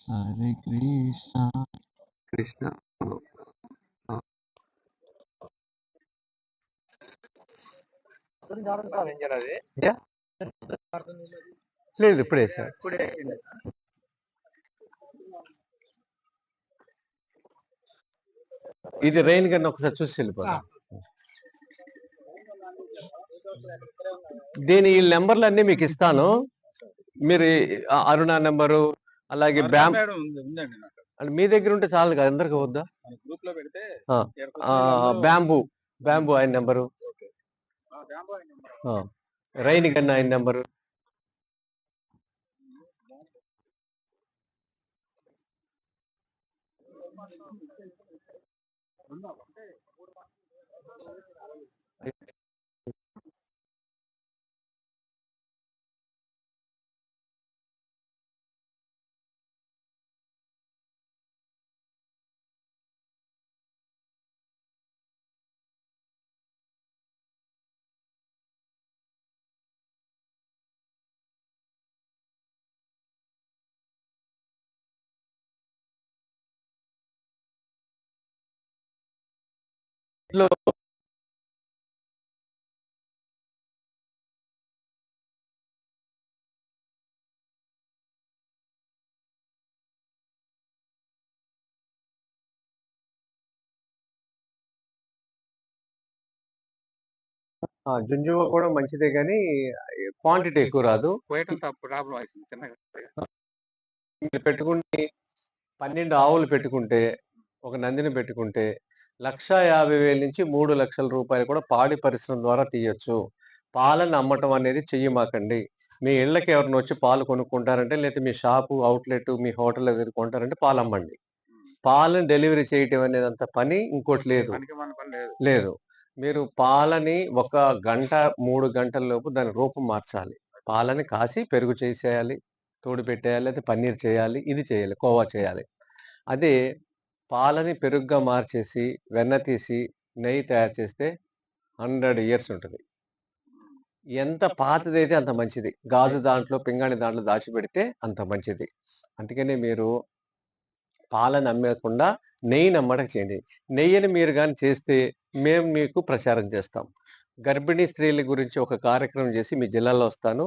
హరే కృష్ణ కృష్ణ. లేదు ఇప్పుడే సార్. ఇది రెయిన్ గన్ ఒకసారి చూసి వెళ్ళిపోతాం. దీని ఈ నెంబర్లు అన్ని మీకు ఇస్తాను. మీరు అరుణ నెంబరు అలాగే మీ దగ్గర ఉంటే చాలు కదా, అందరికి వద్దా? బ్యాంబూ ఆయన నెంబరు, రైన్ గన్ ఆయన నెంబరు. జుంజువ కూడా మంచిదే, కానీ క్వాంటిటీ ఎక్కువ రాదు. పెట్టుకుంటే 12 ఆవులు పెట్టుకుంటే, ఒక నందిని పెట్టుకుంటే 1,50,000 నుంచి 3 లక్షల రూపాయలు కూడా పాడి పరిశ్రమ ద్వారా తీయొచ్చు. పాలను అమ్మటం అనేది చెయ్యమాకండి. మీ ఇళ్ళకి ఎవరిని వచ్చి పాలు కొనుక్కుంటారంటే, లేదా మీ షాపు అవుట్లెట్ మీ హోటల్ దగ్గర కొంటారంటే పాలు అమ్మండి. పాలను డెలివరీ చేయటం అనేది అంత పని ఇంకోటి లేదు. లేదు, మీరు పాలని 1 గంట 3 గంటల లోపు దాని రూపం మార్చాలి. పాలని కాసి పెరుగు చేసేయాలి, తోడు పెట్టేయాలి, లేదా పన్నీర్ చేయాలి, ఇది చేయాలి, కోవా చేయాలి. అదే పాలని పెరుగుగా మార్చేసి వెన్న తీసి నెయ్యి తయారు చేస్తే 100 ఇయర్స్ ఉంటుంది. ఎంత పాతదైతే అంత మంచిది. గాజు దాంట్లో, పింగాణి దాంట్లో దాచిపెడితే అంత మంచిది. అందుకనే మీరు పాలను అమ్మేయకుండా నెయ్యిని అమ్మడం చేయండి. నెయ్యిని మీరు కానీ చేస్తే మేము మీకు ప్రచారం చేస్తాం. గర్భిణీ స్త్రీల గురించి ఒక కార్యక్రమం చేసి మీ జిల్లాలో వస్తాను.